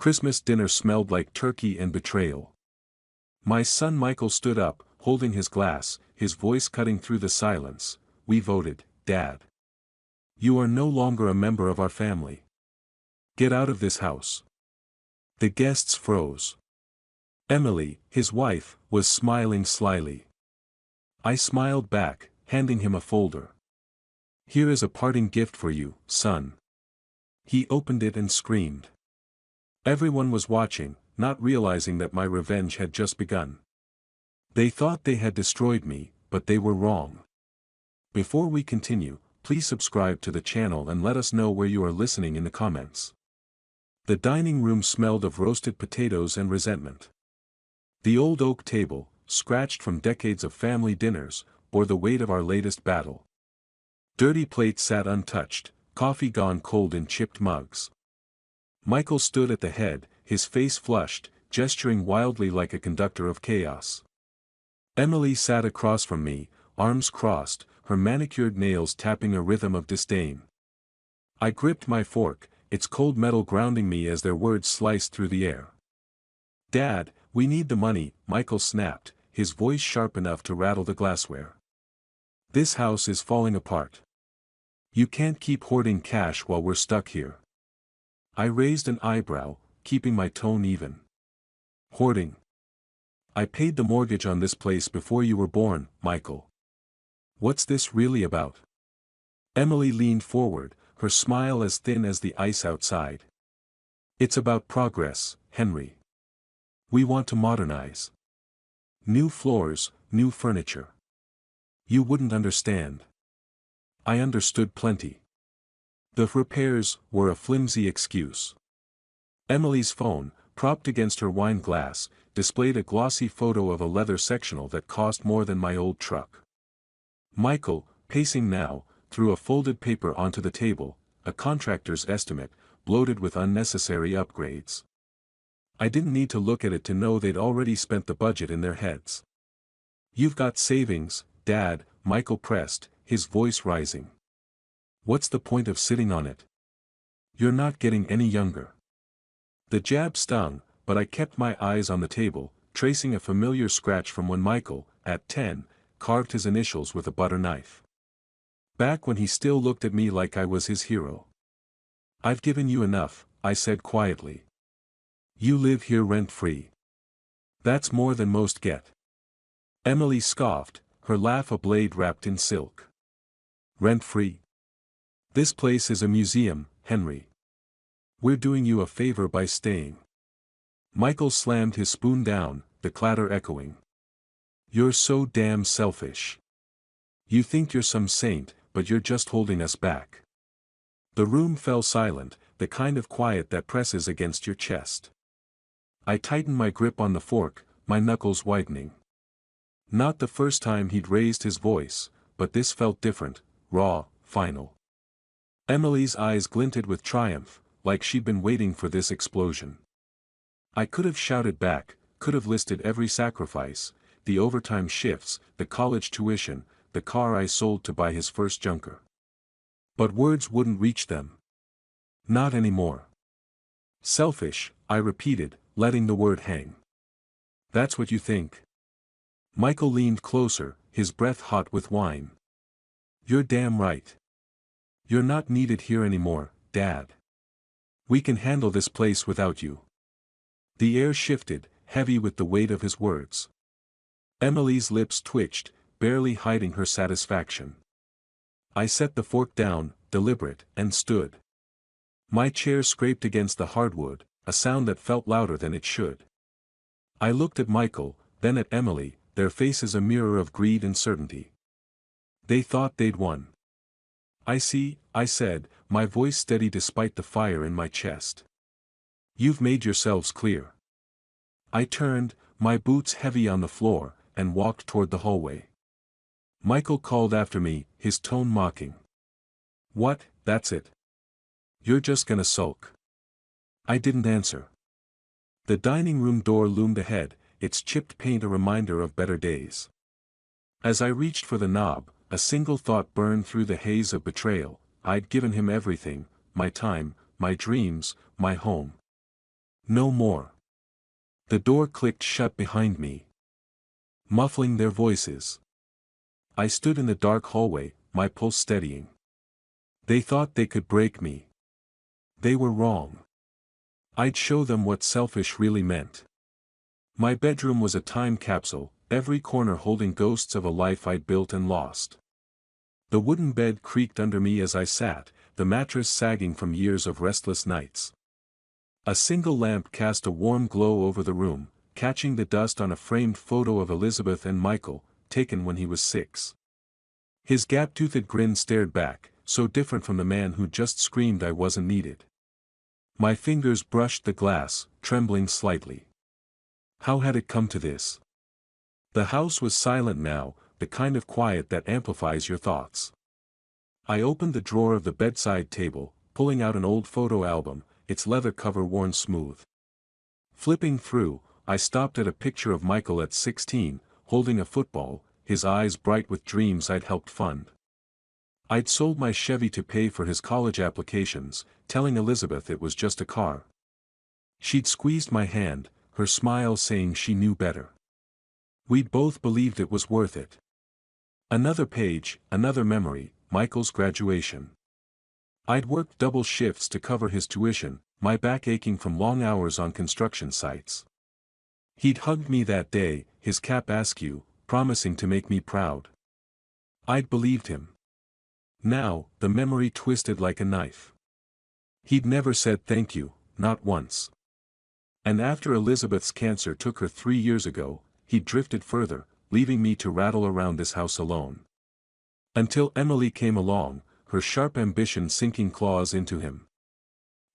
Christmas dinner smelled like turkey and betrayal. My son Michael stood up, holding his glass, his voice cutting through the silence. "We voted, Dad. You are no longer a member of our family. Get out of this house." The guests froze. Emily, his wife, was smiling slyly. I smiled back, handing him a folder. "Here is a parting gift for you, son." He opened it and screamed. Everyone was watching, not realizing that my revenge had just begun. They thought they had destroyed me, but they were wrong. Before we continue, please subscribe to the channel and let us know where you are listening in the comments. The dining room smelled of roasted potatoes and resentment. The old oak table, scratched from decades of family dinners, bore the weight of our latest battle. Dirty plates sat untouched, coffee gone cold in chipped mugs. Michael stood at the head, his face flushed, gesturing wildly like a conductor of chaos. Emily sat across from me, arms crossed, her manicured nails tapping a rhythm of disdain. I gripped my fork, its cold metal grounding me as their words sliced through the air. "Dad, we need the money," Michael snapped, his voice sharp enough to rattle the glassware. "This house is falling apart. You can't keep hoarding cash while we're stuck here." I raised an eyebrow, keeping my tone even. "Hoarding? I paid the mortgage on this place before you were born, Michael. What's this really about?" Emily leaned forward, her smile as thin as the ice outside. "It's about progress, Henry. We want to modernize. New floors, new furniture. You wouldn't understand." I understood plenty. The repairs were a flimsy excuse. Emily's phone, propped against her wine glass, displayed a glossy photo of a leather sectional that cost more than my old truck. Michael, pacing now, threw a folded paper onto the table, a contractor's estimate, bloated with unnecessary upgrades. I didn't need to look at it to know they'd already spent the budget in their heads. "You've got savings, Dad," Michael pressed, his voice rising. "What's the point of sitting on it? You're not getting any younger." The jab stung, but I kept my eyes on the table, tracing a familiar scratch from when Michael, at 10, carved his initials with a butter knife. Back when he still looked at me like I was his hero. "I've given you enough," I said quietly. "You live here rent-free. That's more than most get." Emily scoffed, her laugh a blade wrapped in silk. "Rent-free? This place is a museum, Henry. We're doing you a favor by staying." Michael slammed his spoon down, the clatter echoing. "You're so damn selfish. You think you're some saint, but you're just holding us back." The room fell silent, the kind of quiet that presses against your chest. I tightened my grip on the fork, my knuckles whitening. Not the first time he'd raised his voice, but this felt different, raw, final. Emily's eyes glinted with triumph, like she'd been waiting for this explosion. I could have shouted back, could have listed every sacrifice, the overtime shifts, the college tuition, the car I sold to buy his first junker. But words wouldn't reach them. Not anymore. "Selfish," I repeated, letting the word hang. "That's what you think?" Michael leaned closer, his breath hot with wine. "You're damn right. You're not needed here anymore, Dad. We can handle this place without you." The air shifted, heavy with the weight of his words. Emily's lips twitched, barely hiding her satisfaction. I set the fork down, deliberate, and stood. My chair scraped against the hardwood, a sound that felt louder than it should. I looked at Michael, then at Emily, their faces a mirror of greed and certainty. They thought they'd won. "I see," I said, my voice steady despite the fire in my chest. "You've made yourselves clear." I turned, my boots heavy on the floor, and walked toward the hallway. Michael called after me, his tone mocking. "What, that's it? You're just gonna sulk?" I didn't answer. The dining room door loomed ahead, its chipped paint a reminder of better days. As I reached for the knob, a single thought burned through the haze of betrayal. I'd given him everything, my time, my dreams, my home. No more. The door clicked shut behind me, muffling their voices. I stood in the dark hallway, my pulse steadying. They thought they could break me. They were wrong. I'd show them what selfish really meant. My bedroom was a time capsule, every corner holding ghosts of a life I'd built and lost. The wooden bed creaked under me as I sat, the mattress sagging from years of restless nights. A single lamp cast a warm glow over the room, catching the dust on a framed photo of Elizabeth and Michael, taken when he was 6. His gap-toothed grin stared back, so different from the man who just screamed I wasn't needed. My fingers brushed the glass, trembling slightly. How had it come to this? The house was silent now, the kind of quiet that amplifies your thoughts. I opened the drawer of the bedside table, pulling out an old photo album, its leather cover worn smooth. Flipping through, I stopped at a picture of Michael at 16, holding a football, his eyes bright with dreams I'd helped fund. I'd sold my Chevy to pay for his college applications, telling Elizabeth it was just a car. She'd squeezed my hand, her smile saying she knew better. We'd both believed it was worth it. Another page, another memory, Michael's graduation. I'd worked double shifts to cover his tuition, my back aching from long hours on construction sites. He'd hugged me that day, his cap askew, promising to make me proud. I'd believed him. Now, the memory twisted like a knife. He'd never said thank you, not once. And after Elizabeth's cancer took her 3 years ago, he'd drifted further, leaving me to rattle around this house alone. Until Emily came along, her sharp ambition sinking claws into him.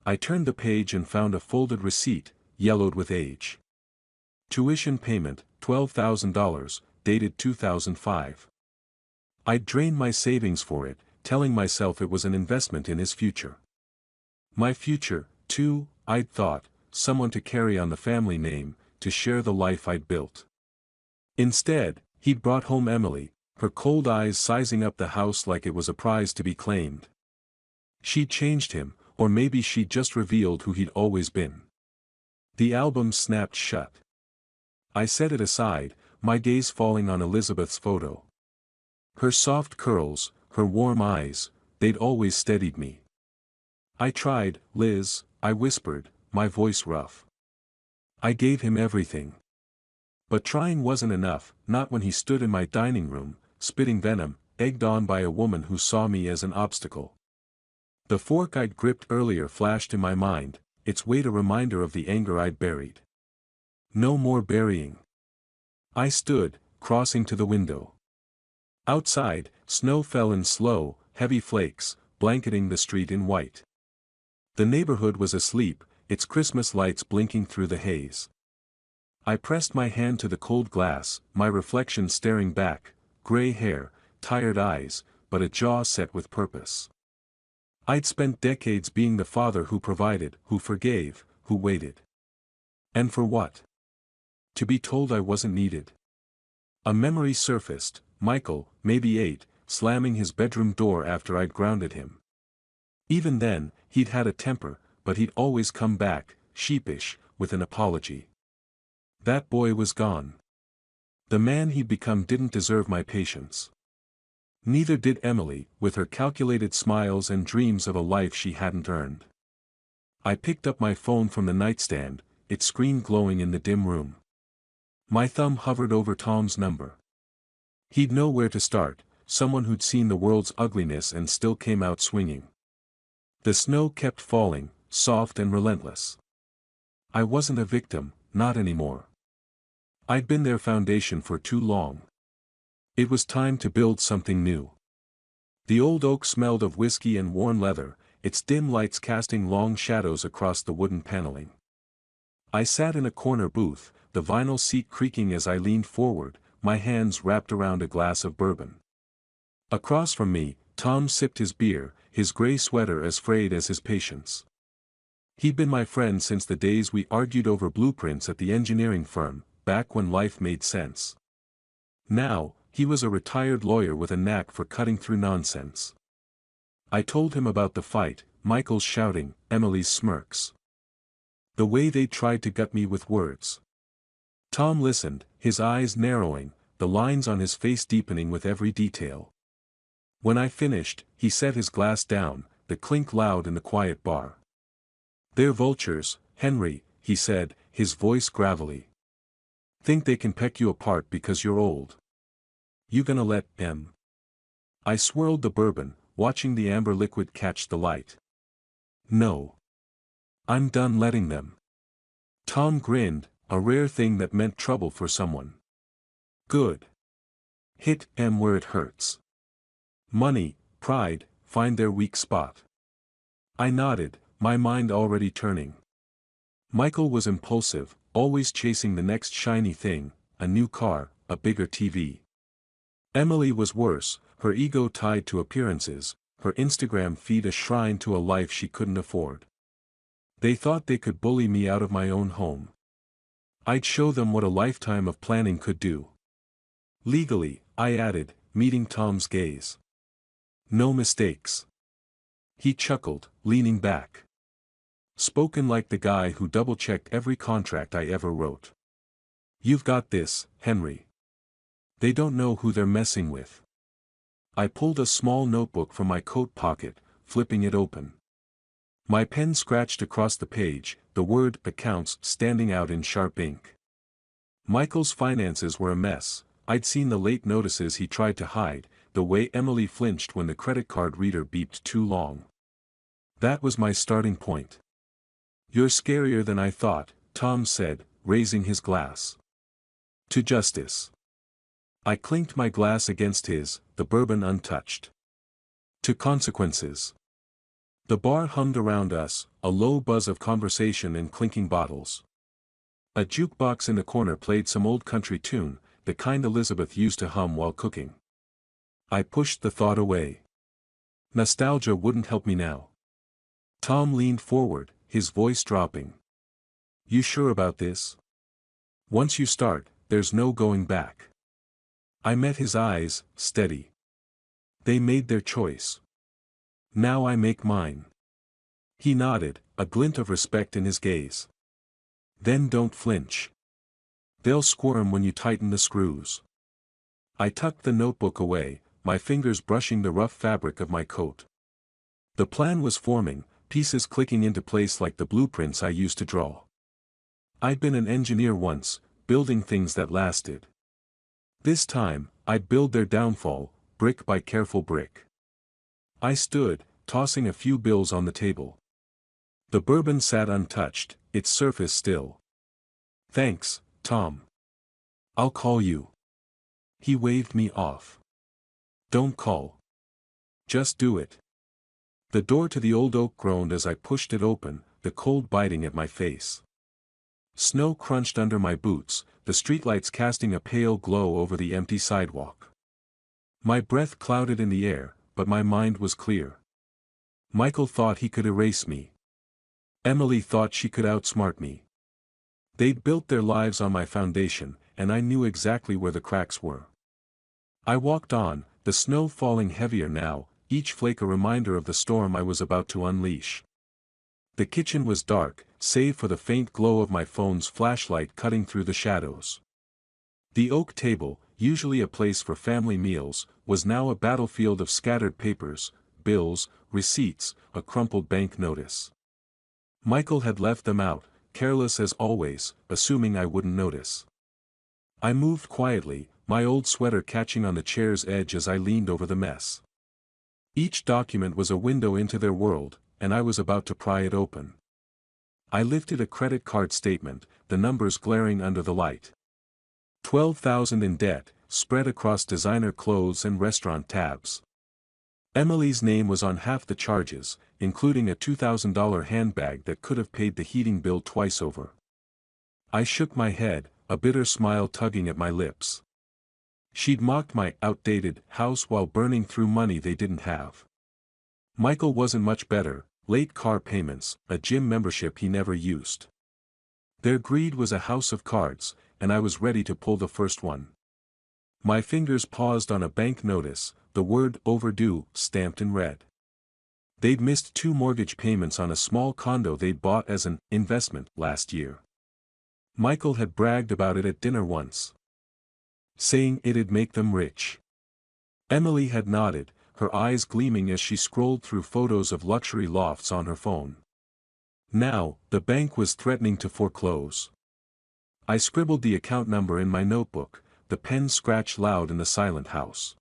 I turned the page and found a folded receipt, yellowed with age. Tuition payment, $12,000, dated 2005. I'd drained my savings for it, telling myself it was an investment in his future. My future, too, I'd thought, someone to carry on the family name, to share the life I'd built. Instead, he'd brought home Emily, her cold eyes sizing up the house like it was a prize to be claimed. She'd changed him, or maybe she'd just revealed who he'd always been. The album snapped shut. I set it aside, my gaze falling on Elizabeth's photo. Her soft curls, her warm eyes, they'd always steadied me. I tried, Liz, I whispered, my voice rough. I gave him everything. But trying wasn't enough, not when he stood in my dining room, spitting venom, egged on by a woman who saw me as an obstacle. The fork I'd gripped earlier flashed in my mind, its weight a reminder of the anger I'd buried. No more burying. I stood, crossing to the window. Outside, snow fell in slow, heavy flakes, blanketing the street in white. The neighborhood was asleep, its Christmas lights blinking through the haze. I pressed my hand to the cold glass, my reflection staring back, gray hair, tired eyes, but a jaw set with purpose. I'd spent decades being the father who provided, who forgave, who waited. And for what? To be told I wasn't needed. A memory surfaced, Michael, maybe 8, slamming his bedroom door after I'd grounded him. Even then, he'd had a temper, but he'd always come back, sheepish, with an apology. That boy was gone. The man he'd become didn't deserve my patience. Neither did Emily, with her calculated smiles and dreams of a life she hadn't earned. I picked up my phone from the nightstand, its screen glowing in the dim room. My thumb hovered over Tom's number. He'd know where to start, someone who'd seen the world's ugliness and still came out swinging. The snow kept falling, soft and relentless. I wasn't a victim, not anymore. I'd been their foundation for too long. It was time to build something new. The old oak smelled of whiskey and worn leather, its dim lights casting long shadows across the wooden paneling. I sat in a corner booth, the vinyl seat creaking as I leaned forward, my hands wrapped around a glass of bourbon. Across from me, Tom sipped his beer, his gray sweater as frayed as his patience. He'd been my friend since the days we argued over blueprints at the engineering firm, back when life made sense. Now, he was a retired lawyer with a knack for cutting through nonsense. I told him about the fight, Michael's shouting, Emily's smirks. The way they tried to gut me with words. Tom listened, his eyes narrowing, the lines on his face deepening with every detail. When I finished, he set his glass down, the clink loud in the quiet bar. "They're vultures, Henry," he said, his voice gravelly. "Think they can peck you apart because you're old. You gonna let them?" I swirled the bourbon, watching the amber liquid catch the light. "No. I'm done letting them." Tom grinned, a rare thing that meant trouble for someone. "Good. Hit them where it hurts. Money, pride, find their weak spot." I nodded, my mind already turning. Michael was impulsive, always chasing the next shiny thing, a new car, a bigger TV. Emily was worse, her ego tied to appearances, her Instagram feed a shrine to a life she couldn't afford. They thought they could bully me out of my own home. I'd show them what a lifetime of planning could do. "Legally," I added, meeting Tom's gaze. "No mistakes." He chuckled, leaning back. "Spoken like the guy who double-checked every contract I ever wrote. You've got this, Henry. They don't know who they're messing with." I pulled a small notebook from my coat pocket, flipping it open. My pen scratched across the page, the word "accounts" standing out in sharp ink. Michael's finances were a mess. I'd seen the late notices he tried to hide, the way Emily flinched when the credit card reader beeped too long. That was my starting point. "You're scarier than I thought," Tom said, raising his glass. "To justice." I clinked my glass against his, the bourbon untouched. "To consequences." The bar hummed around us, a low buzz of conversation and clinking bottles. A jukebox in the corner played some old country tune, the kind Elizabeth used to hum while cooking. I pushed the thought away. Nostalgia wouldn't help me now. Tom leaned forward, his voice dropping. "You sure about this? Once you start, there's no going back." I met his eyes, steady. "They made their choice. Now I make mine." He nodded, a glint of respect in his gaze. "Then don't flinch. They'll squirm when you tighten the screws." I tucked the notebook away, my fingers brushing the rough fabric of my coat. The plan was forming, pieces clicking into place like the blueprints I used to draw. I'd been an engineer once, building things that lasted. This time, I'd build their downfall, brick by careful brick. I stood, tossing a few bills on the table. The bourbon sat untouched, its surface still. "Thanks, Tom. I'll call you." He waved me off. "Don't call. Just do it." The door to the old oak groaned as I pushed it open, the cold biting at my face. Snow crunched under my boots, the streetlights casting a pale glow over the empty sidewalk. My breath clouded in the air, but my mind was clear. Michael thought he could erase me. Emily thought she could outsmart me. They'd built their lives on my foundation, and I knew exactly where the cracks were. I walked on, the snow falling heavier now, each flake a reminder of the storm I was about to unleash. The kitchen was dark, save for the faint glow of my phone's flashlight cutting through the shadows. The oak table, usually a place for family meals, was now a battlefield of scattered papers, bills, receipts, a crumpled bank notice. Michael had left them out, careless as always, assuming I wouldn't notice. I moved quietly, my old sweater catching on the chair's edge as I leaned over the mess. Each document was a window into their world, and I was about to pry it open. I lifted a credit card statement, the numbers glaring under the light. 12,000 in debt, spread across designer clothes and restaurant tabs. Emily's name was on half the charges, including a $2,000 handbag that could have paid the heating bill twice over. I shook my head, a bitter smile tugging at my lips. She'd mocked my outdated house while burning through money they didn't have. Michael wasn't much better, late car payments, a gym membership he never used. Their greed was a house of cards, and I was ready to pull the first one. My fingers paused on a bank notice, the word "overdue" stamped in red. They'd missed 2 mortgage payments on a small condo they'd bought as an investment last year. Michael had bragged about it at dinner once, saying it'd make them rich. Emily had nodded, her eyes gleaming as she scrolled through photos of luxury lofts on her phone. Now, the bank was threatening to foreclose. I scribbled the account number in my notebook, the pen scratched loud in the silent house.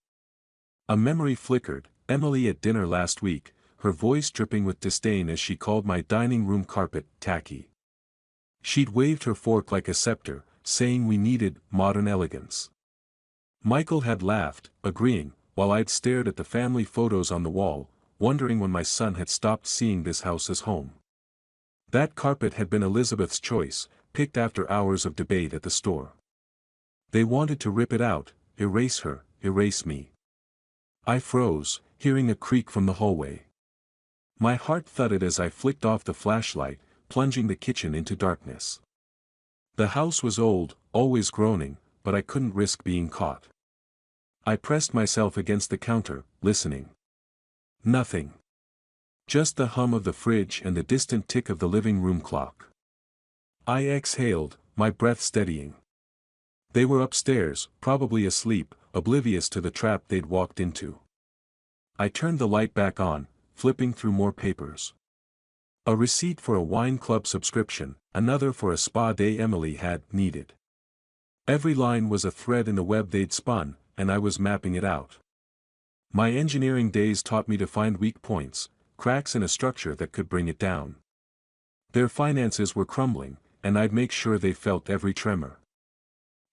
A memory flickered, Emily at dinner last week, her voice dripping with disdain as she called my dining room carpet tacky. She'd waved her fork like a scepter, saying we needed modern elegance. Michael had laughed, agreeing, while I'd stared at the family photos on the wall, wondering when my son had stopped seeing this house as home. That carpet had been Elizabeth's choice, picked after hours of debate at the store. They wanted to rip it out, erase her, erase me. I froze, hearing a creak from the hallway. My heart thudded as I flicked off the flashlight, plunging the kitchen into darkness. The house was old, always groaning, but I couldn't risk being caught. I pressed myself against the counter, listening. Nothing. Just the hum of the fridge and the distant tick of the living room clock. I exhaled, my breath steadying. They were upstairs, probably asleep, oblivious to the trap they'd walked into. I turned the light back on, flipping through more papers. A receipt for a wine club subscription, another for a spa day Emily had needed. Every line was a thread in the web they'd spun, and I was mapping it out. My engineering days taught me to find weak points, cracks in a structure that could bring it down. Their finances were crumbling, and I'd make sure they felt every tremor.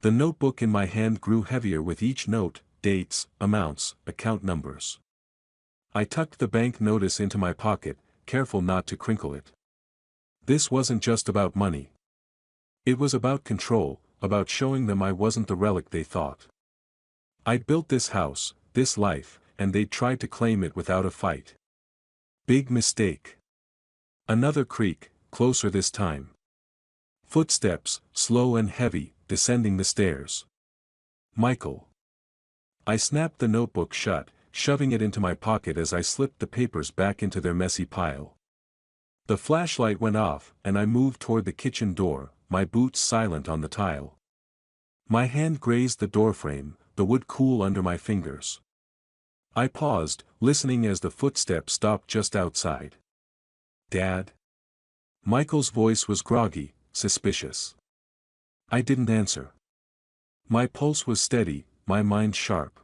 The notebook in my hand grew heavier with each note, dates, amounts, account numbers. I tucked the bank notice into my pocket, careful not to crinkle it. This wasn't just about money. It was about control, about showing them I wasn't the relic they thought. I'd built this house, this life, and they'd tried to claim it without a fight. Big mistake. Another creak, closer this time. Footsteps, slow and heavy, descending the stairs. Michael. I snapped the notebook shut, shoving it into my pocket as I slipped the papers back into their messy pile. The flashlight went off, and I moved toward the kitchen door, my boots silent on the tile. My hand grazed the doorframe, the wood cool under my fingers. I paused, listening as the footsteps stopped just outside. Dad? Michael's voice was groggy, suspicious. I didn't answer. My pulse was steady, my mind sharp.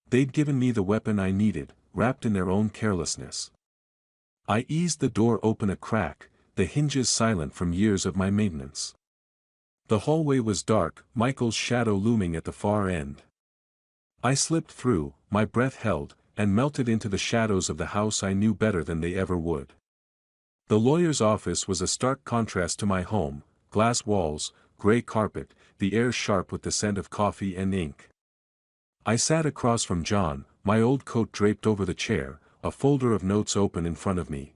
They'd given me the weapon I needed, wrapped in their own carelessness. I eased the door open a crack, the hinges silent from years of my maintenance. The hallway was dark, Michael's shadow looming at the far end. I slipped through, my breath held, and melted into the shadows of the house I knew better than they ever would. The lawyer's office was a stark contrast to my home, glass walls, gray carpet, the air sharp with the scent of coffee and ink. I sat across from John, my old coat draped over the chair, a folder of notes open in front of me.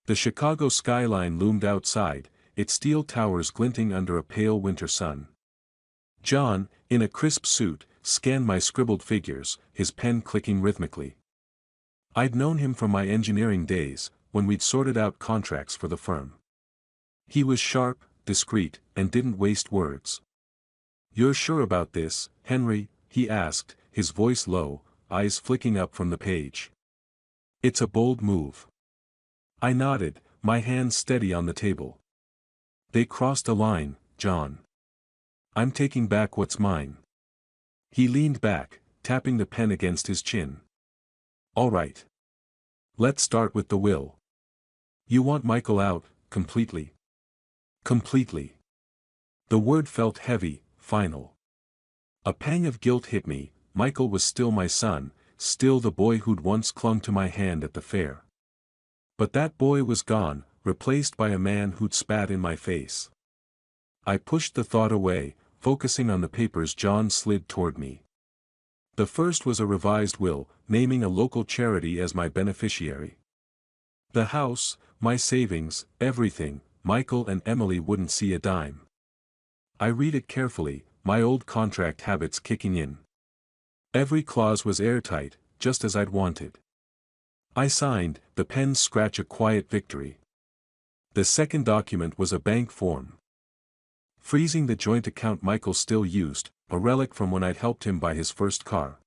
The Chicago skyline loomed outside, its steel towers glinting under a pale winter sun. John, in a crisp suit, scanned my scribbled figures, his pen clicking rhythmically. I'd known him from my engineering days, when we'd sorted out contracts for the firm. He was sharp, discreet, and didn't waste words. "You're sure about this, Henry?" he asked, his voice low, eyes flicking up from the page. "It's a bold move." I nodded, my hands steady on the table. "They crossed a line, John. I'm taking back what's mine." He leaned back, tapping the pen against his chin. "All right. Let's start with the will. You want Michael out, completely?" "Completely." The word felt heavy, final. A pang of guilt hit me. Michael was still my son, still the boy who'd once clung to my hand at the fair. But that boy was gone, replaced by a man who'd spat in my face. I pushed the thought away, focusing on the papers John slid toward me. The first was a revised will, naming a local charity as my beneficiary. The house, my savings, everything, Michael and Emily wouldn't see a dime. I read it carefully, my old contract habits kicking in. Every clause was airtight, just as I'd wanted. I signed, the pen's scratch a quiet victory. The second document was a bank form. Freezing the joint account Michael still used, a relic from when I'd helped him buy his first car.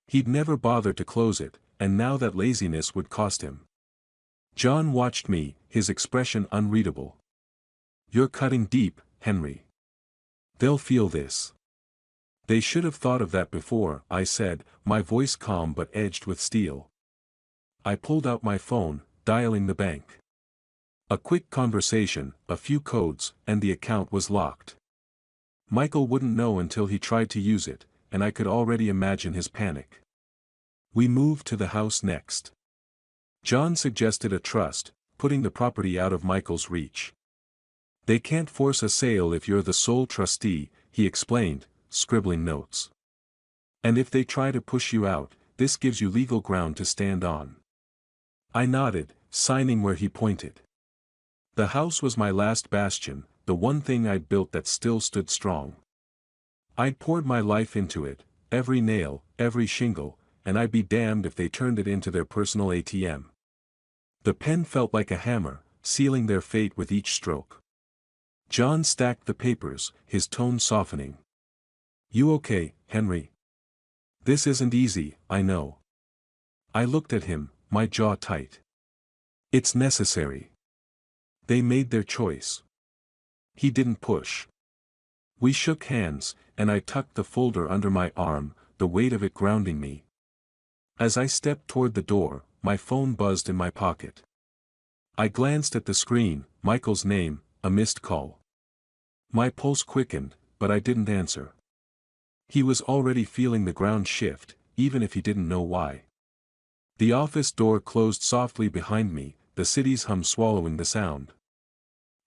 He'd never bothered to close it, and now that laziness would cost him. John watched me, his expression unreadable. "You're cutting deep, Henry. They'll feel this." "They should have thought of that before," I said, my voice calm but edged with steel. I pulled out my phone, dialing the bank. A quick conversation, a few codes, and the account was locked. Michael wouldn't know until he tried to use it, and I could already imagine his panic. We moved to the house next. John suggested a trust, putting the property out of Michael's reach. "They can't force a sale if you're the sole trustee," he explained, scribbling notes. "And if they try to push you out, this gives you legal ground to stand on." I nodded, signing where he pointed. The house was my last bastion, the one thing I'd built that still stood strong. I'd poured my life into it, every nail, every shingle, and I'd be damned if they turned it into their personal ATM. The pen felt like a hammer, sealing their fate with each stroke. John stacked the papers, his tone softening. "You okay, Henry? This isn't easy, I know." I looked at him, my jaw tight. "It's necessary. They made their choice." He didn't push. We shook hands, and I tucked the folder under my arm, the weight of it grounding me. As I stepped toward the door, my phone buzzed in my pocket. I glanced at the screen, Michael's name, a missed call. My pulse quickened, but I didn't answer. He was already feeling the ground shift, even if he didn't know why. The office door closed softly behind me, the city's hum swallowing the sound.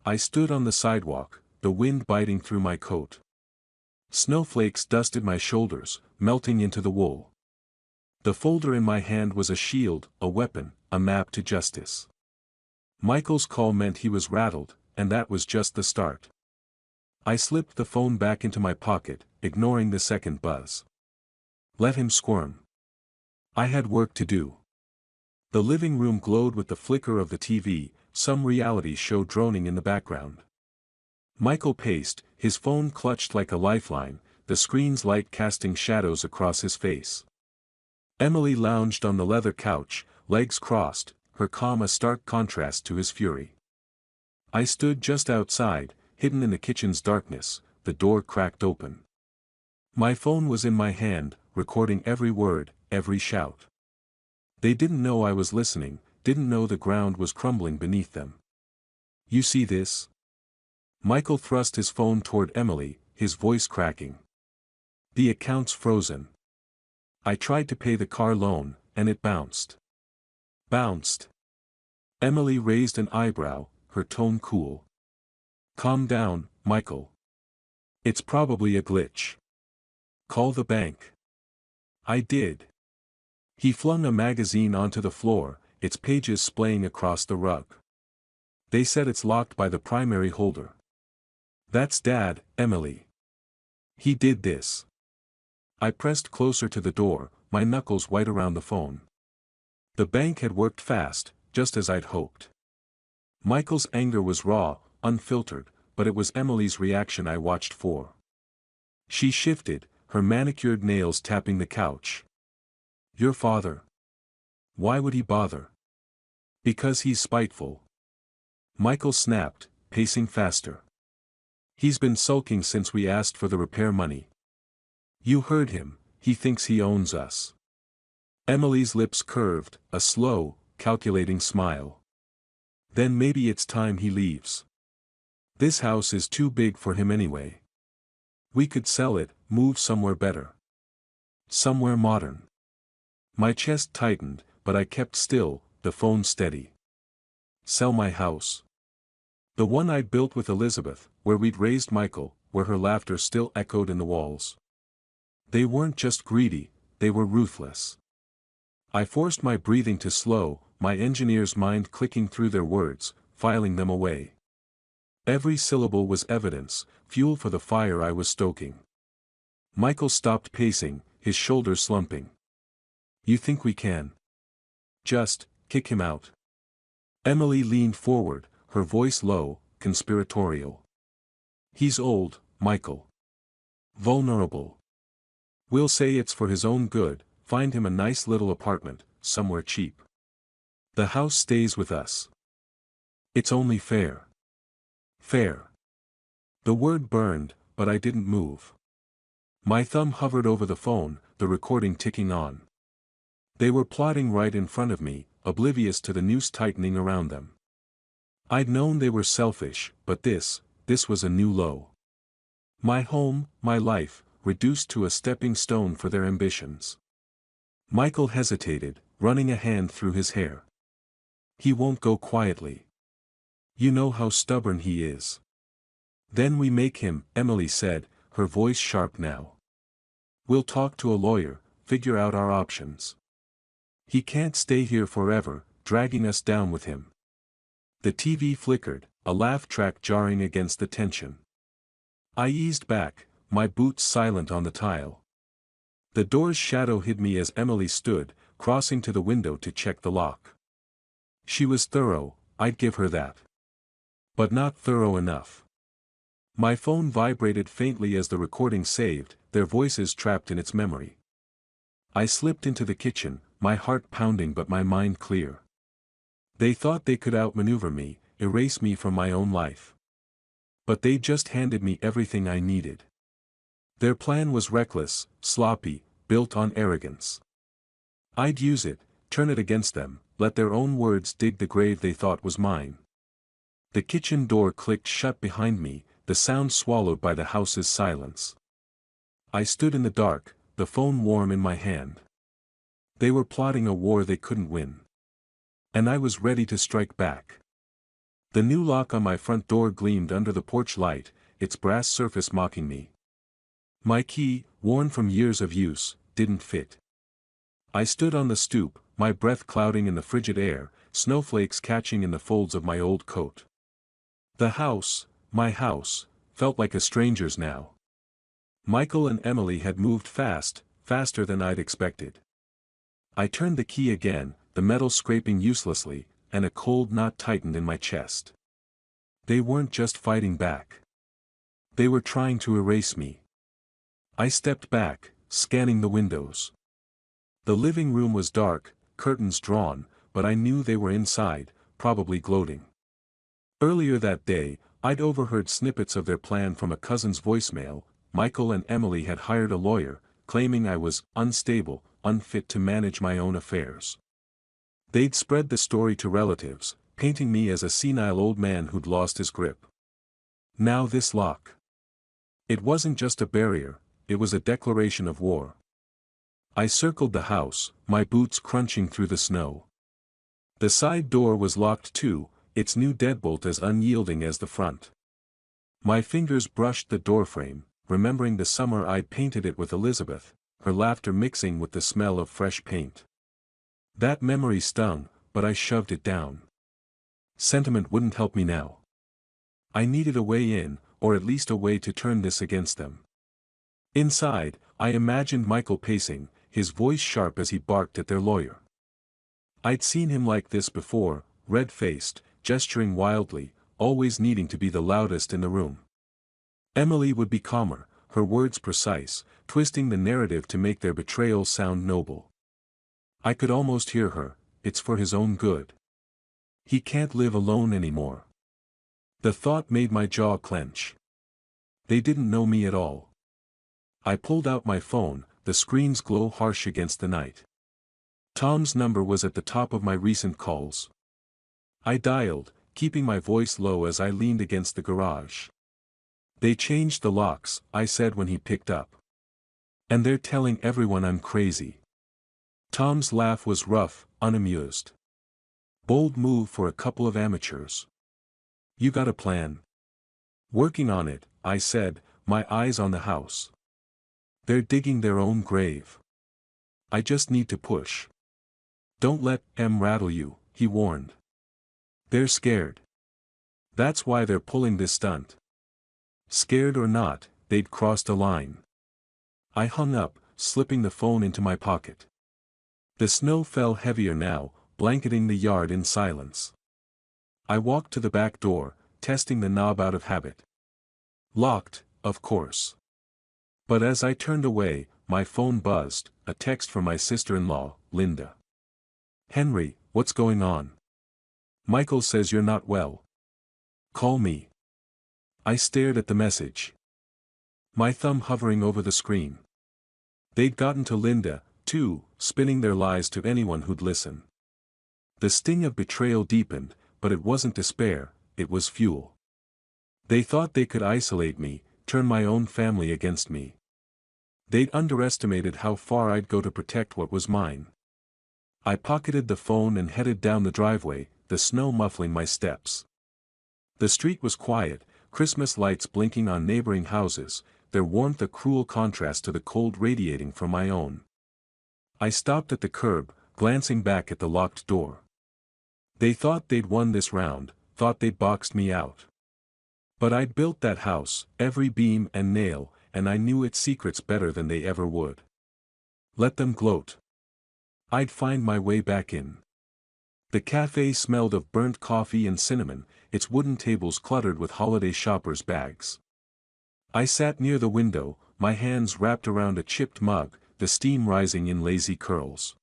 I stood on the sidewalk, the wind biting through my coat. Snowflakes dusted my shoulders, melting into the wool. The folder in my hand was a shield, a weapon, a map to justice. Michael's call meant he was rattled, and that was just the start. I slipped the phone back into my pocket, ignoring the second buzz. Let him squirm. I had work to do. The living room glowed with the flicker of the TV, some reality show droning in the background. Michael paced, his phone clutched like a lifeline, the screen's light casting shadows across his face. Emily lounged on the leather couch, legs crossed, her calm a stark contrast to his fury. I stood just outside, hidden in the kitchen's darkness, the door cracked open. My phone was in my hand, recording every word, every shout. They didn't know I was listening, didn't know the ground was crumbling beneath them. "You see this?" Michael thrust his phone toward Emily, his voice cracking. "The account's frozen. I tried to pay the car loan, and it bounced." "Bounced?" Emily raised an eyebrow, her tone cool. "Calm down, Michael. It's probably a glitch. Call the bank." I did. He flung a magazine onto the floor, its pages splaying across the rug. "They said it's locked by the primary holder." "That's Dad, Emily. He did this." I pressed closer to the door, my knuckles white around the phone. The bank had worked fast, just as I'd hoped. Michael's anger was raw, unfiltered, but it was Emily's reaction I watched for. She shifted, her manicured nails tapping the couch. "Your father. Why would he bother?" "Because he's spiteful." Michael snapped, pacing faster. "He's been sulking since we asked for the repair money." "You heard him, he thinks he owns us." Emily's lips curved, a slow, calculating smile. "Then maybe it's time he leaves. This house is too big for him anyway. We could sell it, move somewhere better. Somewhere modern." My chest tightened, but I kept still, the phone steady. "Sell my house. The one I'd built with Elizabeth, where we'd raised Michael, where her laughter still echoed in the walls." They weren't just greedy, they were ruthless. I forced my breathing to slow, my engineer's mind clicking through their words, filing them away. Every syllable was evidence, fuel for the fire I was stoking. Michael stopped pacing, his shoulders slumping. "You think we can?" Just, kick him out. Emily leaned forward, her voice low, conspiratorial. He's old, Michael. Vulnerable. We'll say it's for his own good, find him a nice little apartment, somewhere cheap. The house stays with us. It's only fair. Fair. The word burned, but I didn't move. My thumb hovered over the phone, the recording ticking on. They were plotting right in front of me, oblivious to the noose tightening around them. I'd known they were selfish, but this was a new low. My home, my life, reduced to a stepping stone for their ambitions. Michael hesitated, running a hand through his hair. He won't go quietly. You know how stubborn he is. Then we make him, Emily said, her voice sharp now. We'll talk to a lawyer, figure out our options. He can't stay here forever, dragging us down with him. The TV flickered, a laugh track jarring against the tension. I eased back, my boots silent on the tile. The door's shadow hid me as Emily stood, crossing to the window to check the lock. She was thorough, I'd give her that. But not thorough enough. My phone vibrated faintly as the recording saved, their voices trapped in its memory. I slipped into the kitchen, my heart pounding but my mind clear. They thought they could outmaneuver me, erase me from my own life. But they just handed me everything I needed. Their plan was reckless, sloppy, built on arrogance. I'd use it, turn it against them, let their own words dig the grave they thought was mine. The kitchen door clicked shut behind me, the sound swallowed by the house's silence. I stood in the dark, the phone warm in my hand. They were plotting a war they couldn't win. And I was ready to strike back. The new lock on my front door gleamed under the porch light, its brass surface mocking me. My key, worn from years of use, didn't fit. I stood on the stoop, my breath clouding in the frigid air, snowflakes catching in the folds of my old coat. The house, my house, felt like a stranger's now. Michael and Emily had moved fast, faster than I'd expected. I turned the key again, the metal scraping uselessly, and a cold knot tightened in my chest. They weren't just fighting back. They were trying to erase me. I stepped back, scanning the windows. The living room was dark, curtains drawn, but I knew they were inside, probably gloating. Earlier that day, I'd overheard snippets of their plan from a cousin's voicemail. Michael and Emily had hired a lawyer, claiming I was unstable, unfit to manage my own affairs. They'd spread the story to relatives, painting me as a senile old man who'd lost his grip. Now this lock. It wasn't just a barrier, it was a declaration of war. I circled the house, my boots crunching through the snow. The side door was locked too, its new deadbolt as unyielding as the front. My fingers brushed the doorframe, remembering the summer I'd painted it with Elizabeth, her laughter mixing with the smell of fresh paint. That memory stung, but I shoved it down. Sentiment wouldn't help me now. I needed a way in, or at least a way to turn this against them. Inside, I imagined Michael pacing, his voice sharp as he barked at their lawyer. I'd seen him like this before, red-faced, gesturing wildly, always needing to be the loudest in the room. Emily would be calmer, her words precise, twisting the narrative to make their betrayal sound noble. I could almost hear her, it's for his own good. He can't live alone anymore. The thought made my jaw clench. They didn't know me at all. I pulled out my phone, the screen's glow harsh against the night. Tom's number was at the top of my recent calls. I dialed, keeping my voice low as I leaned against the garage. They changed the locks, I said when he picked up. And they're telling everyone I'm crazy. Tom's laugh was rough, unamused. Bold move for a couple of amateurs. You got a plan? Working on it, I said, my eyes on the house. They're digging their own grave. I just need to push. Don't let them rattle you, he warned. They're scared. That's why they're pulling this stunt. Scared or not, they'd crossed a line. I hung up, slipping the phone into my pocket. The snow fell heavier now, blanketing the yard in silence. I walked to the back door, testing the knob out of habit. Locked, of course. But as I turned away, my phone buzzed, a text from my sister-in-law, Linda. "Henry, what's going on? Michael says you're not well. Call me." I stared at the message, my thumb hovering over the screen. They'd gotten to Linda, too, spinning their lies to anyone who'd listen. The sting of betrayal deepened, but it wasn't despair, it was fuel. They thought they could isolate me, turn my own family against me. They'd underestimated how far I'd go to protect what was mine. I pocketed the phone and headed down the driveway, the snow muffling my steps. The street was quiet, Christmas lights blinking on neighboring houses, their warmth a cruel contrast to the cold radiating from my own. I stopped at the curb, glancing back at the locked door. They thought they'd won this round, thought they'd boxed me out. But I'd built that house, every beam and nail, and I knew its secrets better than they ever would. Let them gloat. I'd find my way back in. The cafe smelled of burnt coffee and cinnamon, its wooden tables cluttered with holiday shoppers' bags. I sat near the window, my hands wrapped around a chipped mug, the steam rising in lazy curls.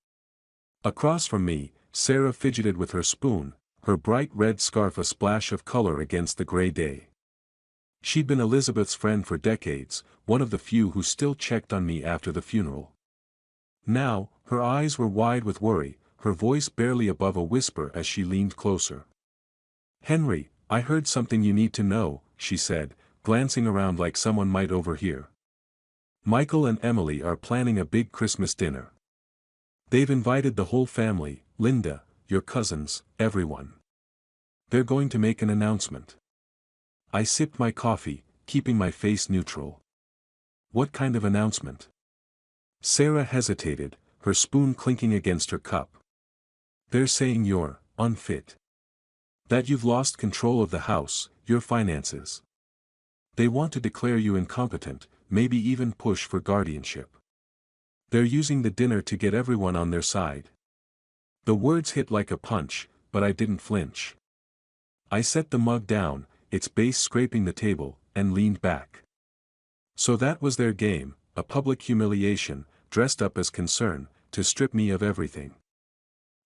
Across from me, Sarah fidgeted with her spoon, her bright red scarf a splash of color against the gray day. She'd been Elizabeth's friend for decades, one of the few who still checked on me after the funeral. Now, her eyes were wide with worry, her voice barely above a whisper as she leaned closer. "Henry, I heard something you need to know," she said, glancing around like someone might overhear. "Michael and Emily are planning a big Christmas dinner. They've invited the whole family, Linda, your cousins, everyone. They're going to make an announcement." I sipped my coffee, keeping my face neutral. "What kind of announcement?" Sarah hesitated, her spoon clinking against her cup. "They're saying you're unfit. That you've lost control of the house, your finances. They want to declare you incompetent, maybe even push for guardianship. They're using the dinner to get everyone on their side." The words hit like a punch, but I didn't flinch. I set the mug down, its base scraping the table, and leaned back. So that was their game, a public humiliation, dressed up as concern, to strip me of everything.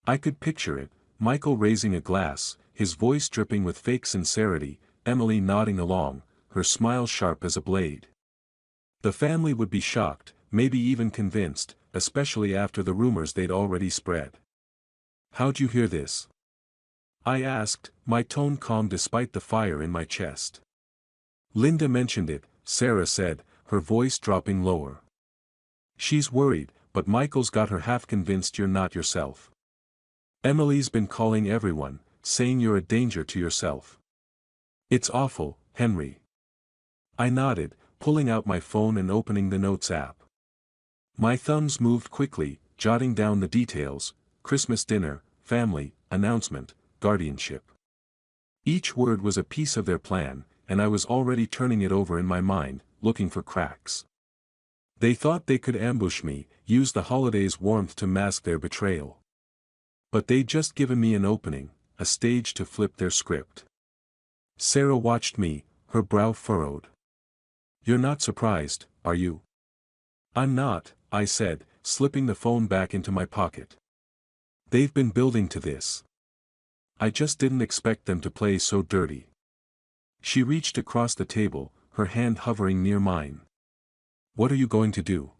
I could picture it, Michael raising a glass, his voice dripping with fake sincerity, Emily nodding along, her smile sharp as a blade. The family would be shocked, maybe even convinced, especially after the rumors they'd already spread. "How'd you hear this?" I asked, my tone calm despite the fire in my chest. "Linda mentioned it," Sarah said, her voice dropping lower. "She's worried, but Michael's got her half convinced you're not yourself. Emily's been calling everyone, saying you're a danger to yourself. It's awful, Henry." I nodded, pulling out my phone and opening the Notes app. My thumbs moved quickly, jotting down the details: Christmas dinner, family, announcement, guardianship. Each word was a piece of their plan, and I was already turning it over in my mind, looking for cracks. They thought they could ambush me, use the holidays' warmth to mask their betrayal. But they'd just given me an opening, a stage to flip their script. Sarah watched me, her brow furrowed. "You're not surprised, are you?" "I'm not," I said, slipping the phone back into my pocket. "They've been building to this. I just didn't expect them to play so dirty." She reached across the table, her hand hovering near mine. "What are you going to do?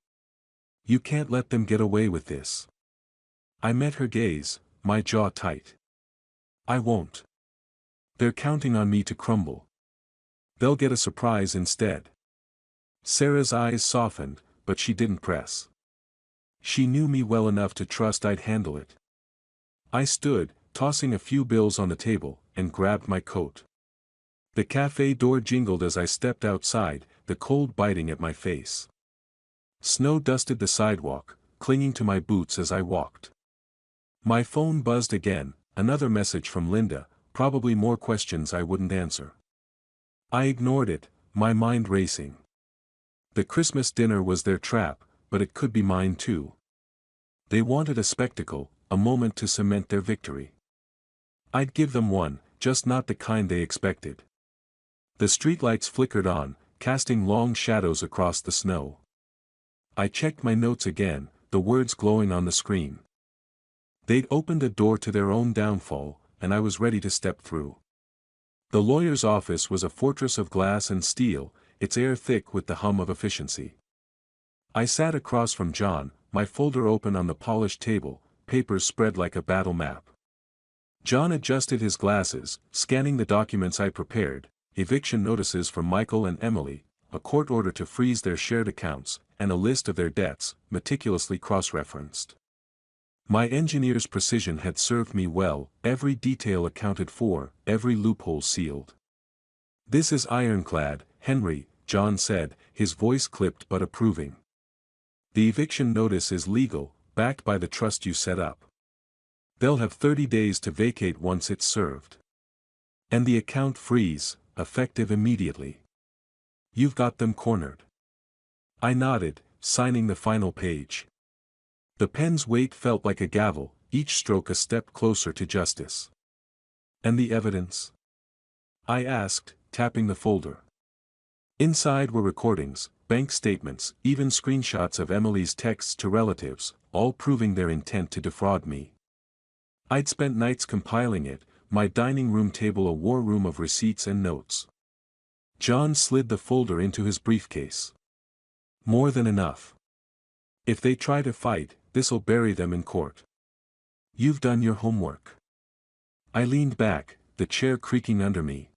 You can't let them get away with this." I met her gaze, my jaw tight. "I won't. They're counting on me to crumble. They'll get a surprise instead." Sarah's eyes softened, but she didn't press. She knew me well enough to trust I'd handle it. I stood, tossing a few bills on the table, and grabbed my coat. The cafe door jingled as I stepped outside, the cold biting at my face. Snow dusted the sidewalk, clinging to my boots as I walked. My phone buzzed again, another message from Linda, probably more questions I wouldn't answer. I ignored it, my mind racing. The Christmas dinner was their trap, but it could be mine too. They wanted a spectacle, a moment to cement their victory. I'd give them one, just not the kind they expected. The streetlights flickered on, casting long shadows across the snow. I checked my notes again, the words glowing on the screen. They'd opened a door to their own downfall, and I was ready to step through. The lawyer's office was a fortress of glass and steel, its air thick with the hum of efficiency. I sat across from John, my folder open on the polished table, papers spread like a battle map. John adjusted his glasses, scanning the documents I prepared: eviction notices for Michael and Emily, a court order to freeze their shared accounts, and a list of their debts, meticulously cross-referenced. My engineer's precision had served me well, every detail accounted for, every loophole sealed. "This is ironclad, Henry," John said, his voice clipped but approving. "The eviction notice is legal, backed by the trust you set up. They'll have 30 days to vacate once it's served. And the account freeze, effective immediately. You've got them cornered." I nodded, signing the final page. The pen's weight felt like a gavel, each stroke a step closer to justice. "And the evidence?" I asked, tapping the folder. Inside were recordings, bank statements, even screenshots of Emily's texts to relatives, all proving their intent to defraud me. I'd spent nights compiling it, my dining room table a war room of receipts and notes. John slid the folder into his briefcase. "More than enough. If they try to fight, this'll bury them in court. You've done your homework." I leaned back, the chair creaking under me.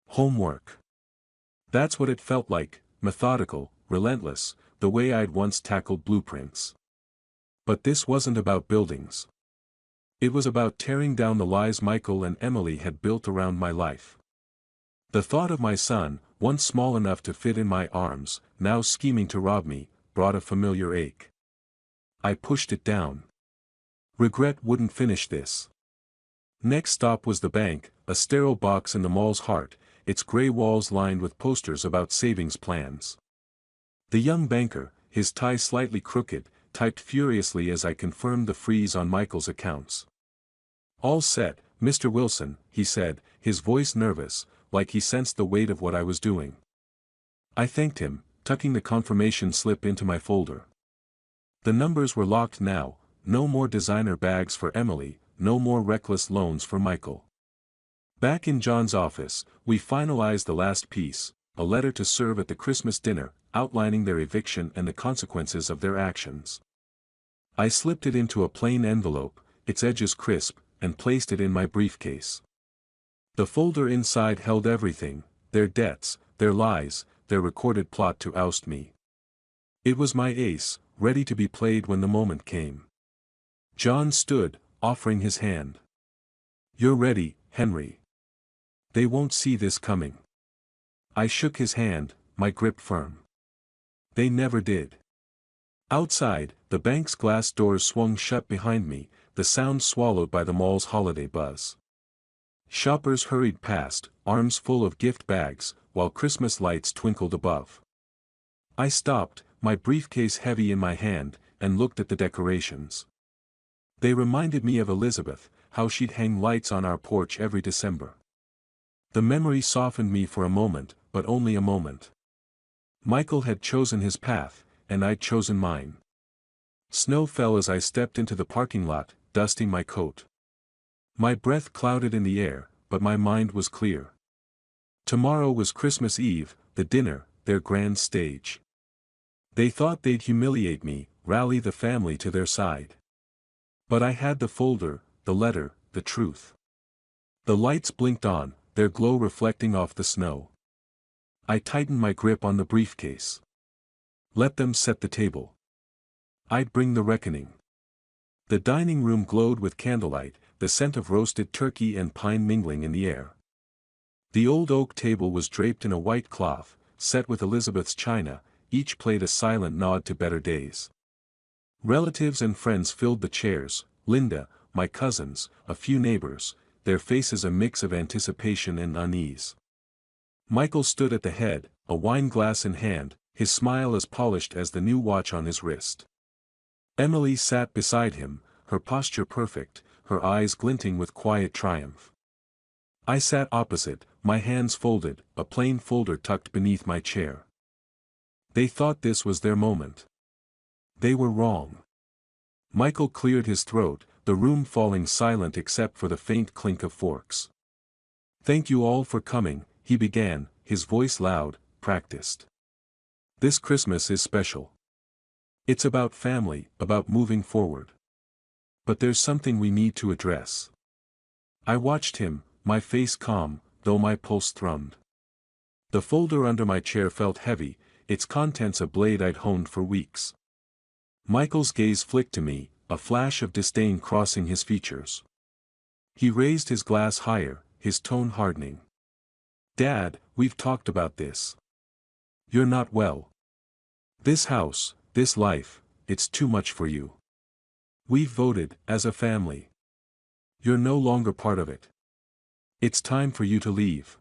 Homework. That's what it felt like, methodical, relentless, the way I'd once tackled blueprints. But this wasn't about buildings. It was about tearing down the lies Michael and Emily had built around my life. The thought of my son, once small enough to fit in my arms, now scheming to rob me, brought a familiar ache. I pushed it down. Regret wouldn't finish this. Next stop was the bank, a sterile box in the mall's heart, its gray walls lined with posters about savings plans. The young banker, his tie slightly crooked, typed furiously as I confirmed the freeze on Michael's accounts. "All set, Mr. Wilson," he said, his voice nervous, like he sensed the weight of what I was doing. I thanked him, tucking the confirmation slip into my folder. The numbers were locked now, no more designer bags for Emily, no more reckless loans for Michael. Back in John's office, we finalized the last piece, a letter to serve at the Christmas dinner, outlining their eviction and the consequences of their actions. I slipped it into a plain envelope, its edges crisp, and placed it in my briefcase. The folder inside held everything: their debts, their lies, their recorded plot to oust me. It was my ace, ready to be played when the moment came. John stood, offering his hand. "You're ready, Henry. They won't see this coming." I shook his hand, my grip firm. They never did. Outside, the bank's glass doors swung shut behind me, the sound swallowed by the mall's holiday buzz. Shoppers hurried past, arms full of gift bags, while Christmas lights twinkled above. I stopped, my briefcase heavy in my hand, and looked at the decorations. They reminded me of Elizabeth, how she'd hang lights on our porch every December. The memory softened me for a moment, but only a moment. Michael had chosen his path, and I'd chosen mine. Snow fell as I stepped into the parking lot, dusting my coat. My breath clouded in the air, but my mind was clear. Tomorrow was Christmas Eve, the dinner, their grand stage. They thought they'd humiliate me, rally the family to their side. But I had the folder, the letter, the truth. The lights blinked on, their glow reflecting off the snow. I tightened my grip on the briefcase. Let them set the table. I'd bring the reckoning. The dining room glowed with candlelight, the scent of roasted turkey and pine mingling in the air. The old oak table was draped in a white cloth, set with Elizabeth's china, each plate a silent nod to better days. Relatives and friends filled the chairs: Linda, my cousins, a few neighbors, their faces a mix of anticipation and unease. Michael stood at the head, a wine glass in hand, his smile as polished as the new watch on his wrist. Emily sat beside him, her posture perfect, her eyes glinting with quiet triumph. I sat opposite, my hands folded, a plain folder tucked beneath my chair. They thought this was their moment. They were wrong. Michael cleared his throat, the room falling silent except for the faint clink of forks. "Thank you all for coming," he began, his voice loud, practiced. "This Christmas is special. It's about family, about moving forward. But there's something we need to address." I watched him, my face calm, though my pulse thrummed. The folder under my chair felt heavy, its contents a blade I'd honed for weeks. Michael's gaze flicked to me, a flash of disdain crossing his features. He raised his glass higher, his tone hardening. "Dad, we've talked about this. You're not well. This house, this life, it's too much for you. We've voted, as a family. You're no longer part of it. It's time for you to leave."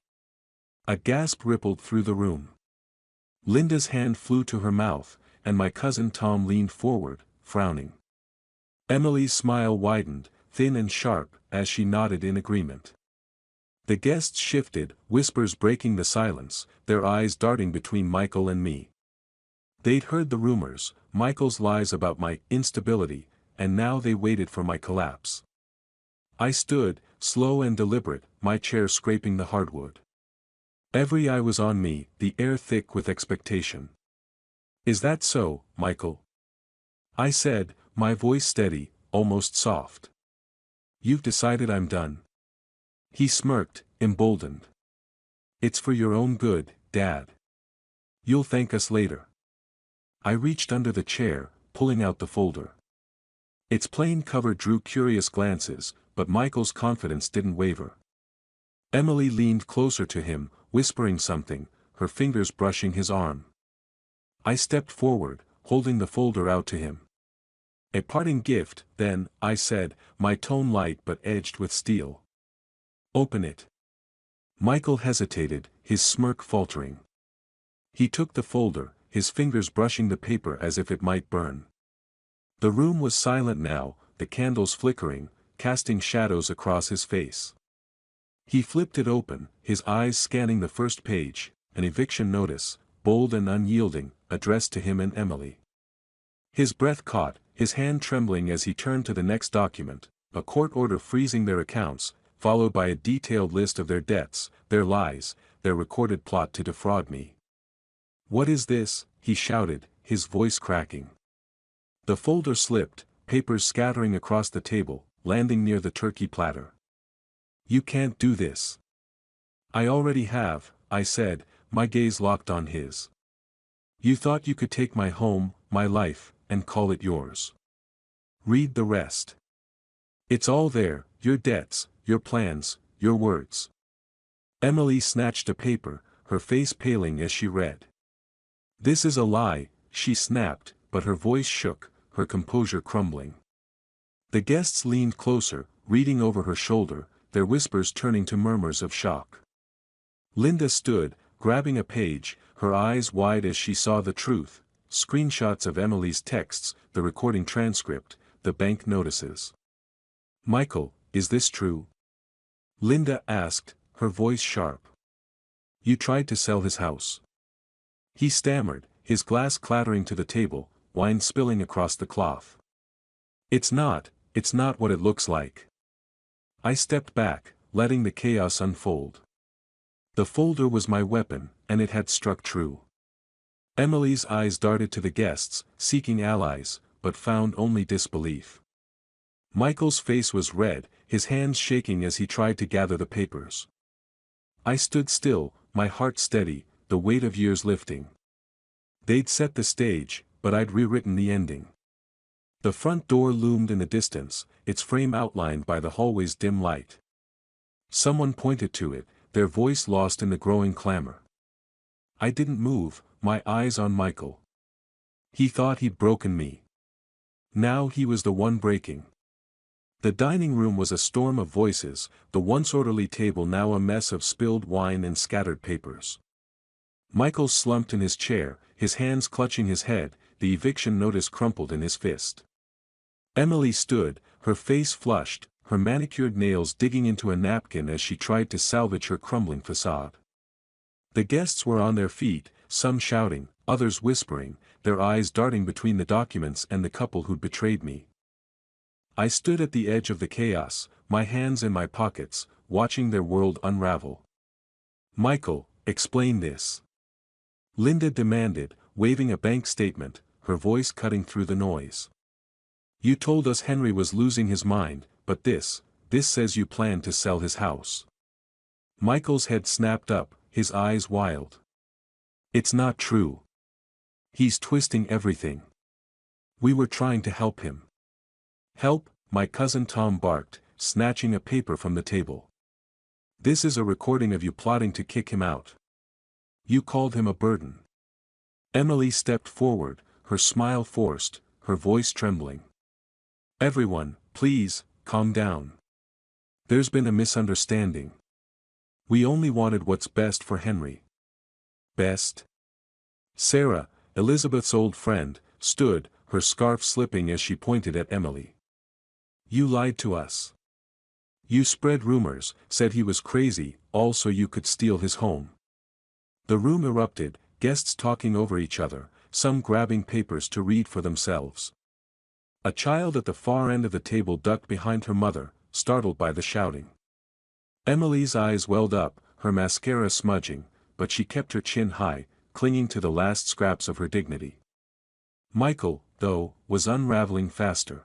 A gasp rippled through the room. Linda's hand flew to her mouth, and my cousin Tom leaned forward, frowning. Emily's smile widened, thin and sharp, as she nodded in agreement. The guests shifted, whispers breaking the silence, their eyes darting between Michael and me. They'd heard the rumors, Michael's lies about my instability, and now they waited for my collapse. I stood, slow and deliberate, my chair scraping the hardwood. Every eye was on me, the air thick with expectation. "Is that so, Michael?" I said, my voice steady, almost soft. "You've decided I'm done?" He smirked, emboldened. "It's for your own good, Dad. You'll thank us later." I reached under the chair, pulling out the folder. Its plain cover drew curious glances, but Michael's confidence didn't waver. Emily leaned closer to him, whispering something, her fingers brushing his arm. I stepped forward, holding the folder out to him. "A parting gift, then," I said, my tone light but edged with steel. "Open it." Michael hesitated, his smirk faltering. He took the folder, his fingers brushing the paper as if it might burn. The room was silent now, the candles flickering, casting shadows across his face. He flipped it open, his eyes scanning the first page, an eviction notice, bold and unyielding, addressed to him and Emily. His breath caught, his hand trembling as he turned to the next document, a court order freezing their accounts, followed by a detailed list of their debts, their lies, their recorded plot to defraud me. "What is this?" he shouted, his voice cracking. The folder slipped, papers scattering across the table, landing near the turkey platter. "You can't do this." "I already have," I said, my gaze locked on his. "You thought you could take my home, my life, and call it yours. Read the rest. It's all there, your debts, your plans, your words." Emily snatched a paper, her face paling as she read. "This is a lie," she snapped, but her voice shook, her composure crumbling. The guests leaned closer, reading over her shoulder, their whispers turning to murmurs of shock. Linda stood, grabbing a page, her eyes wide as she saw the truth, screenshots of Emily's texts, the recording transcript, the bank notices. "Michael, is this true?" Linda asked, her voice sharp. "You tried to sell his house." He stammered, his glass clattering to the table, wine spilling across the cloth. It's not what it looks like." I stepped back, letting the chaos unfold. The folder was my weapon, and it had struck true. Emily's eyes darted to the guests, seeking allies, but found only disbelief. Michael's face was red, his hands shaking as he tried to gather the papers. I stood still, my heart steady, the weight of years lifting. They'd set the stage, but I'd rewritten the ending. The front door loomed in the distance, its frame outlined by the hallway's dim light. Someone pointed to it, their voice lost in the growing clamor. I didn't move, my eyes on Michael. He thought he'd broken me. Now he was the one breaking. The dining room was a storm of voices, the once orderly table now a mess of spilled wine and scattered papers. Michael slumped in his chair, his hands clutching his head, the eviction notice crumpled in his fist. Emily stood, her face flushed, her manicured nails digging into a napkin as she tried to salvage her crumbling facade. The guests were on their feet, some shouting, others whispering, their eyes darting between the documents and the couple who'd betrayed me. I stood at the edge of the chaos, my hands in my pockets, watching their world unravel. "Michael, explain this," Linda demanded, waving a bank statement, her voice cutting through the noise. "You told us Henry was losing his mind, but this says you plan to sell his house." Michael's head snapped up, his eyes wild. "It's not true. He's twisting everything. We were trying to help him." "Help?" my cousin Tom barked, snatching a paper from the table. "This is a recording of you plotting to kick him out. You called him a burden." Emily stepped forward, her smile forced, her voice trembling. "Everyone, please, calm down. There's been a misunderstanding. We only wanted what's best for Henry." "Best?" Sarah, Elizabeth's old friend, stood, her scarf slipping as she pointed at Emily. "You lied to us. You spread rumors, said he was crazy, all so you could steal his home." The room erupted, guests talking over each other, some grabbing papers to read for themselves. A child at the far end of the table ducked behind her mother, startled by the shouting. Emily's eyes welled up, her mascara smudging, but she kept her chin high, clinging to the last scraps of her dignity. Michael, though, was unraveling faster.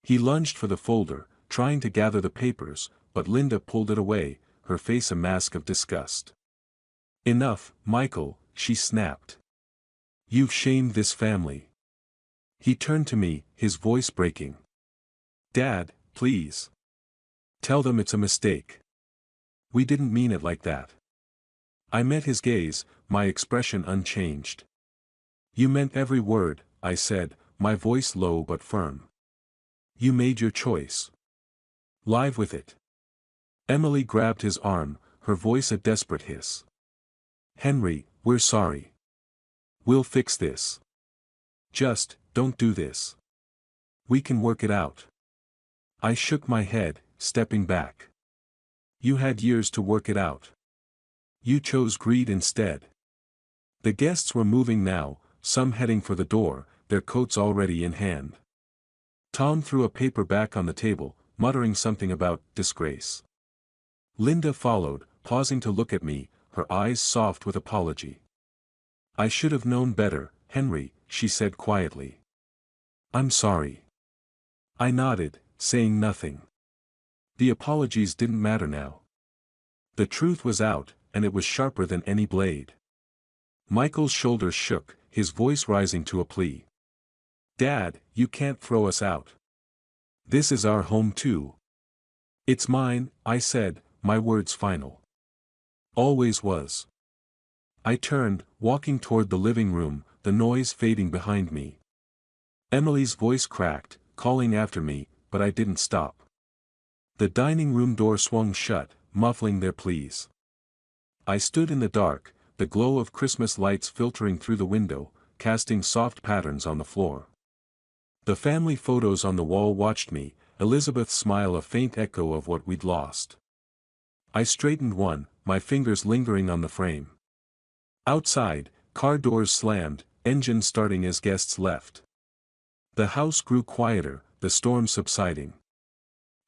He lunged for the folder, trying to gather the papers, but Linda pulled it away, her face a mask of disgust. "Enough, Michael," she snapped. "You've shamed this family." He turned to me, his voice breaking. "Dad, please. Tell them it's a mistake. We didn't mean it like that." I met his gaze, my expression unchanged. "You meant every word," I said, my voice low but firm. "You made your choice. Live with it." Emily grabbed his arm, her voice a desperate hiss. "Henry, we're sorry. We'll fix this. Just, don't do this. We can work it out." I shook my head, stepping back. "You had years to work it out. You chose greed instead." The guests were moving now, some heading for the door, their coats already in hand. Tom threw a paper back on the table, muttering something about disgrace. Linda followed, pausing to look at me, her eyes soft with apology. "I should have known better, Henry," she said quietly. "I'm sorry." I nodded, saying nothing. The apologies didn't matter now. The truth was out, and it was sharper than any blade. Michael's shoulders shook, his voice rising to a plea. "Dad, you can't throw us out. This is our home too." "It's mine," I said, my words final. "Always was." I turned, walking toward the living room, the noise fading behind me. Emily's voice cracked, calling after me, but I didn't stop. The dining room door swung shut, muffling their pleas. I stood in the dark, the glow of Christmas lights filtering through the window, casting soft patterns on the floor. The family photos on the wall watched me, Elizabeth's smile a faint echo of what we'd lost. I straightened one, my fingers lingering on the frame. Outside, car doors slammed, engines starting as guests left. The house grew quieter, the storm subsiding.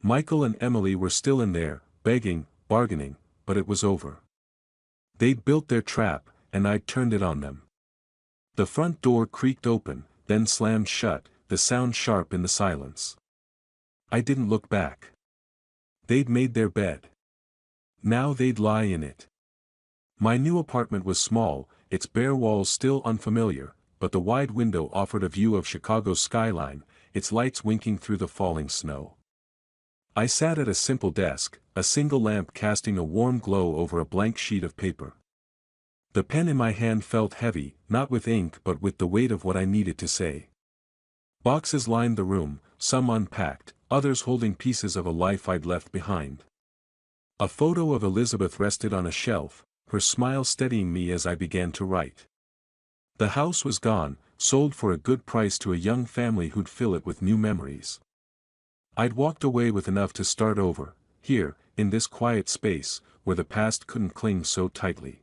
Michael and Emily were still in there, begging, bargaining, but it was over. They'd built their trap, and I'd turned it on them. The front door creaked open, then slammed shut, the sound sharp in the silence. I didn't look back. They'd made their bed. Now they'd lie in it. My new apartment was small, its bare walls still unfamiliar, but the wide window offered a view of Chicago's skyline, its lights winking through the falling snow. I sat at a simple desk, a single lamp casting a warm glow over a blank sheet of paper. The pen in my hand felt heavy, not with ink but with the weight of what I needed to say. Boxes lined the room, some unpacked, others holding pieces of a life I'd left behind. A photo of Elizabeth rested on a shelf, her smile steadying me as I began to write. The house was gone, sold for a good price to a young family who'd fill it with new memories. I'd walked away with enough to start over, here, in this quiet space, where the past couldn't cling so tightly.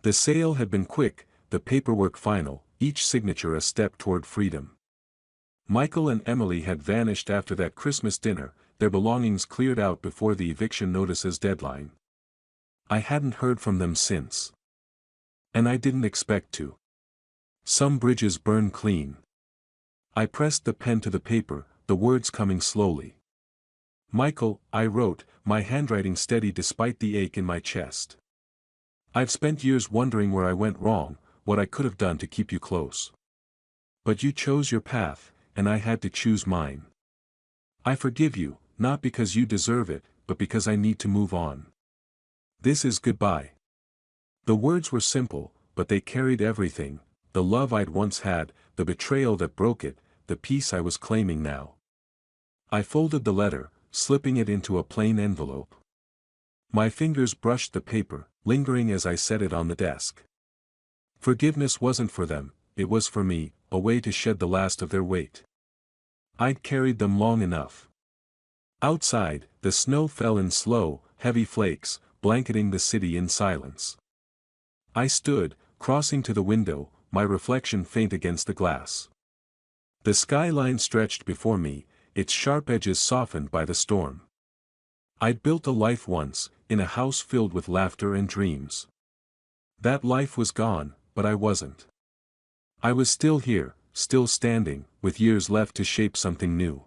The sale had been quick, the paperwork final, each signature a step toward freedom. Michael and Emily had vanished after that Christmas dinner, their belongings cleared out before the eviction notice's deadline. I hadn't heard from them since. And I didn't expect to. Some bridges burn clean. I pressed the pen to the paper, the words coming slowly. Michael, I wrote, my handwriting steady despite the ache in my chest. I've spent years wondering where I went wrong, what I could have done to keep you close. But you chose your path, and I had to choose mine. I forgive you, not because you deserve it, but because I need to move on. This is goodbye. The words were simple, but they carried everything, the love I'd once had, the betrayal that broke it, the peace I was claiming now. I folded the letter, slipping it into a plain envelope. My fingers brushed the paper, lingering as I set it on the desk. Forgiveness wasn't for them, it was for me, a way to shed the last of their weight. I'd carried them long enough. Outside, the snow fell in slow, heavy flakes, blanketing the city in silence. I stood, crossing to the window, my reflection faint against the glass. The skyline stretched before me, its sharp edges softened by the storm. I'd built a life once, in a house filled with laughter and dreams. That life was gone, but I wasn't. I was still here, still standing, with years left to shape something new.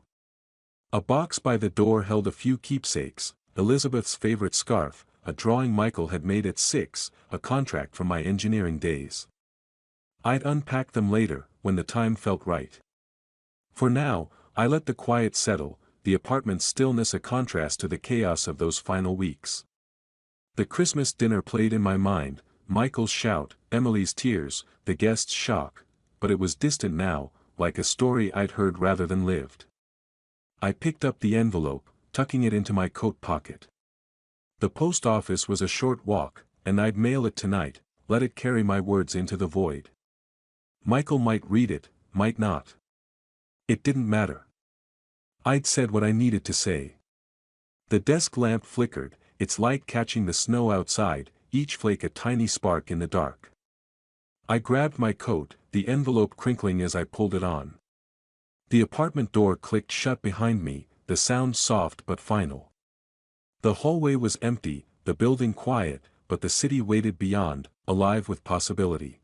A box by the door held a few keepsakes, Elizabeth's favorite scarf, a drawing Michael had made at 6, a contract from my engineering days. I'd unpack them later, when the time felt right. For now, I let the quiet settle, the apartment's stillness a contrast to the chaos of those final weeks. The Christmas dinner played in my mind, Michael's shout, Emily's tears, the guests' shock, but it was distant now, like a story I'd heard rather than lived. I picked up the envelope, tucking it into my coat pocket. The post office was a short walk, and I'd mail it tonight, let it carry my words into the void. Michael might read it, might not. It didn't matter. I'd said what I needed to say. The desk lamp flickered, its light catching the snow outside, each flake a tiny spark in the dark. I grabbed my coat, the envelope crinkling as I pulled it on. The apartment door clicked shut behind me, the sound soft but final. The hallway was empty, the building quiet, but the city waited beyond, alive with possibility.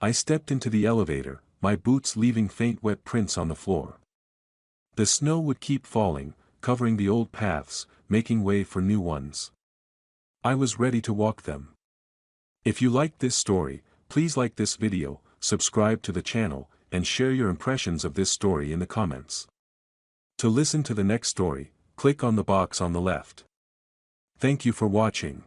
I stepped into the elevator, my boots leaving faint wet prints on the floor. The snow would keep falling, covering the old paths, making way for new ones. I was ready to walk them. If you liked this story, please like this video, subscribe to the channel, and share your impressions of this story in the comments. To listen to the next story, click on the box on the left. Thank you for watching.